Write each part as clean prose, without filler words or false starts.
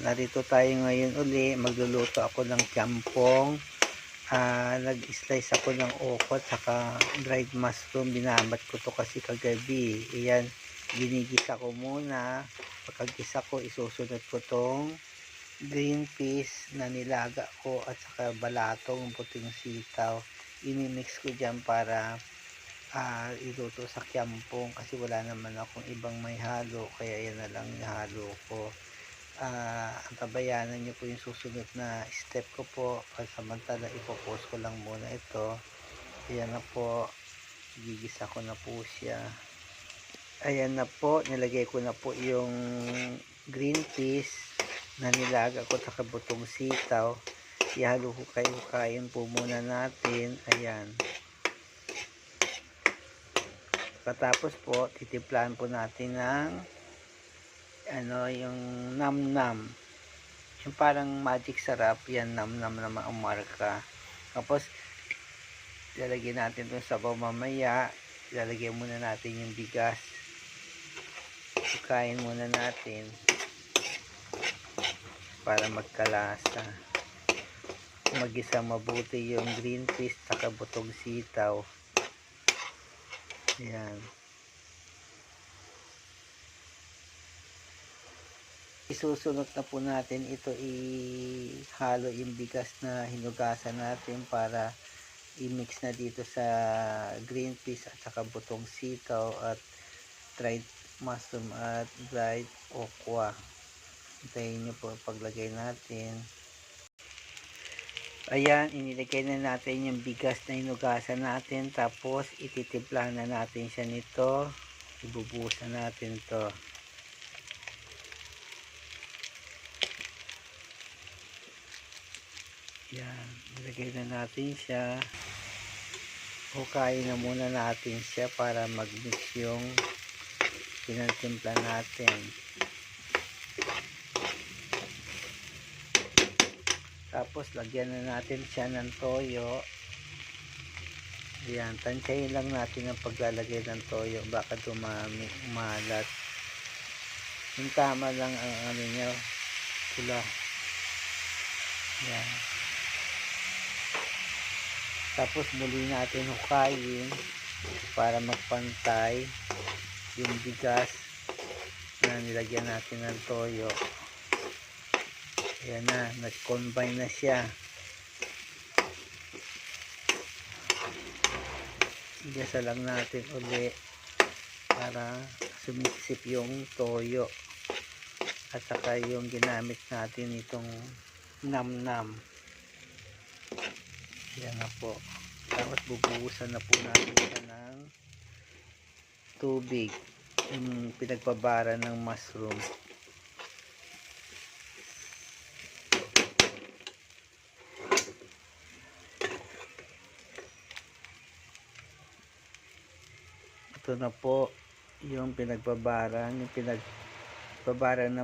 narito tayo ngayon uli. Magluluto ako ng tiyampong. Nag-slice ako ng okot saka dried mushroom. Binabat ko to kasi kagabi. Ayan, ginigisa ko muna. Pagkagisa ko, isusunod ko tong green peas na nilaga ko at saka balatong puting sitaw. Imimix ko dyan para iluto sa kiyampong kasi wala naman akong ibang may halo, kaya yan na lang ihalo ko. Ang kabayanan nyo po yung susunod na step ko po. Samantala ipopost ko lang muna ito. Ayan na po, gigisa ko na po siya. Ayan na po, nilagay ko na po yung green peas na nilaga ko sa kabutong sitaw. Ihalo ko kayo po muna natin. Ayan. Patapos po, titimplahan po natin ng yung nam-nam. Yung parang magic sarap, yan nam-nam na maumarka. Tapos, lalagyan natin itong sabaw mamaya. Lalagyan muna natin yung bigas. Sukain muna natin para magkalasa. Mag-isa mabuti yung green peas at butong sitaw. Ayan. Isusunod na po natin ito, ihalo yung bigas na hinugasan natin para i-mix na dito sa green peas at saka butong sitaw at dried mushroom at dried okwa. Hintayin nyo po paglagay natin. Ayan, inilagay na natin yung bigas na hinugasan natin. Tapos ititimpla na natin siya nito. Ibubuhusan natin to. Yan, ilagay na natin siya. Hukayin na muna natin siya para mag-mix yung pinatimpla natin. Tapos lagyan na natin siya ng toyo. Ayan, tansyahin lang natin ang paglalagay ng toyo, baka dumami, umalat. Yung tama lang ang ano niya, pula. Ayan. Tapos muli natin hukayin para magpantay yung bigas na nilagyan natin ng toyo. Ayan na, nag-combine na siya. Igasa lang natin uli para sumiksip yung toyo at saka yung ginamit natin itong nam-nam. Ayan na po. Tapos bubuhusan na po natin siya ng tubig, yung pinagbabara ng mushroom. Ito na po yung pinagbabara ng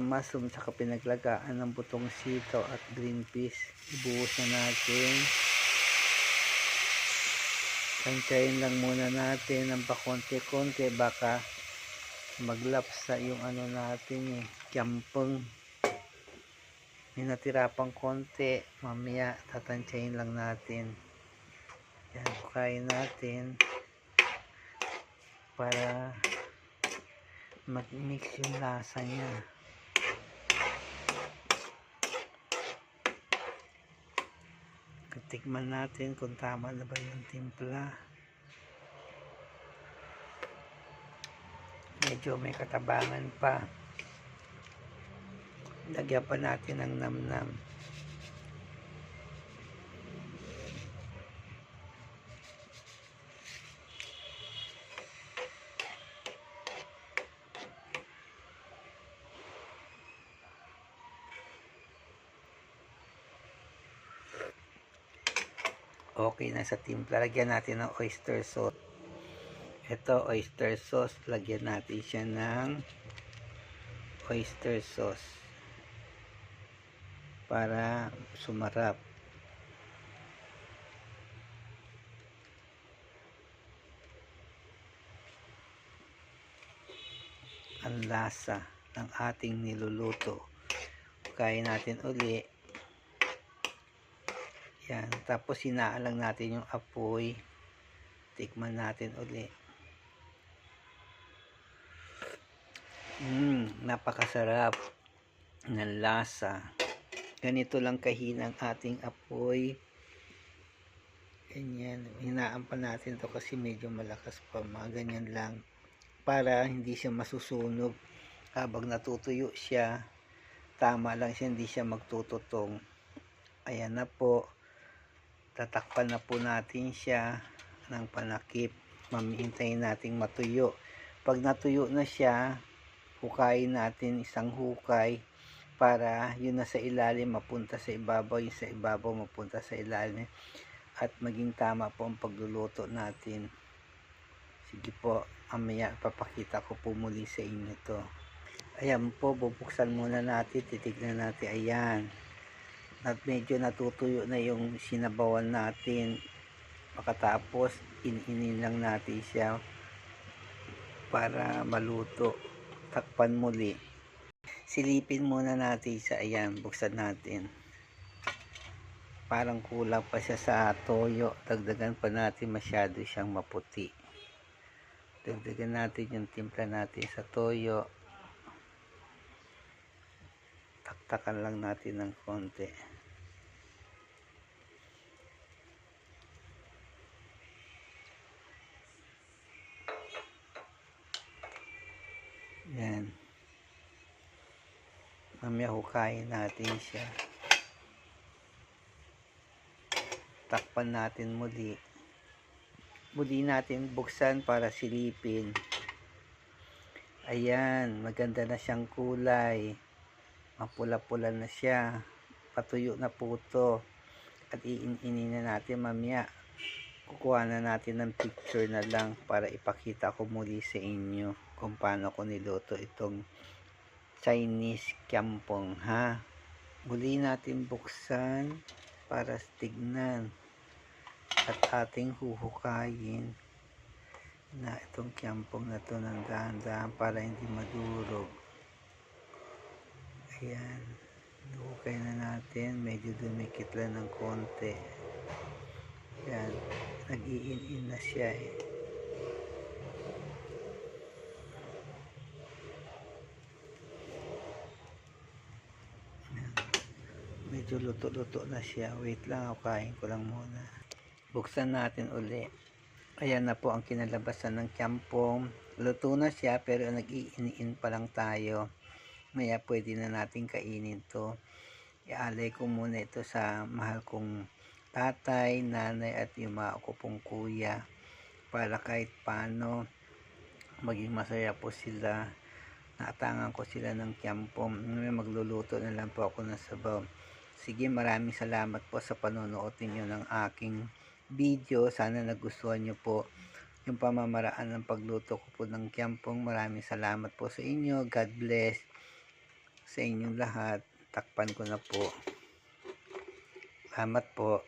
mushroom saka pinaglagaan ng butong sitaw at green peas. Ibuhos na natin. Tansyahin lang muna natin ng pakonti-konti, baka maglapsa yung ano natin tiyampong. May natira pang konti, mamaya tatansyahin lang natin. Yan, hukayin natin para mag-mix yung lasa niya. Tikman natin kung tama na ba yung timpla. Medyo may katabangan pa. Lagyan pa natin ng nam-nam. Okay na sa timpla. Lagyan natin ng oyster sauce. Ito, oyster sauce. Lagyan natin siya ng oyster sauce para sumarap ang lasa ng ating niluluto. hukayin natin uli. Yan, tapos sinaalang natin yung apoy. Tikman natin uli. Napakasarap ng lasa. Ganito lang kahinang ating apoy. Ganyan, hinaan pa natin to kasi medyo malakas pa, mga ganyan lang para hindi siya masusunog habang natutuyo siya. Tama lang siya, hindi siya magtututong. Ayan na po, tatakpan na po natin siya ng panakip. Mamihintayin nating matuyo. Pag natuyo na siya, hukayin natin isang hukay para yun na sa ilalim mapunta sa ibabaw, yung sa ibabaw mapunta sa ilalim, at maging tama po ang pagluluto natin. Sige po, mamaya papakita ko po muli sa inyo to. Ayan po, bubuksan muna natin, titignan natin. Ayan, at medyo natutuyo na yung sinabawan natin. Pagkatapos ininin lang natin siya para maluto. Takpan muli, silipin muna natin sa, ayan, buksan natin. Parang kulang pa siya sa toyo, dagdagan pa natin, masyado siyang maputi. Dagdagan natin yung timpla natin sa toyo. Taktakan lang natin ng konti. Yan. Mamaya hukayin natin siya. Takpan natin muli. Muli natin buksan para silipin. Ayan, maganda na siyang kulay. Mapula-pula na siya. Patuyo na po ito. At iininin na natin mamaya. Kukuha na natin ng picture na lang para ipakita ko muli sa inyo kung paano ko niluto itong Chinese kiampong, ha. Muli natin buksan para tignan at ating huhukayin na itong kiampong na to ng dahan-dahan para hindi madurog. Ayan, hukay na natin, medyo dumikit lang ng konti. Ayan, nag-iin-in na siya eh. Ayan. Medyo luto-luto na siya. Wait lang, hukayin ko lang muna. Buksan natin uli. Ayan na po ang kinalabasan ng kiampong. Luto na siya pero nag-iin-in pa lang tayo. Maya pwede na natin kainin to. Ialay ko muna ito sa mahal kong tatay, nanay at yung mga ko pong kuya para kahit paano maging masaya po sila. Naatangan ko sila ng kiampong. Magluluto na lang po ako ng sabaw. Sige, maraming salamat po sa panonood ninyo ng aking video. Sana nagustuhan nyo po yung pamamaraan ng pagluto ko po ng kiampong. Maraming salamat po sa inyo. God bless sa inyong lahat. Takpan ko na po. Salamat po.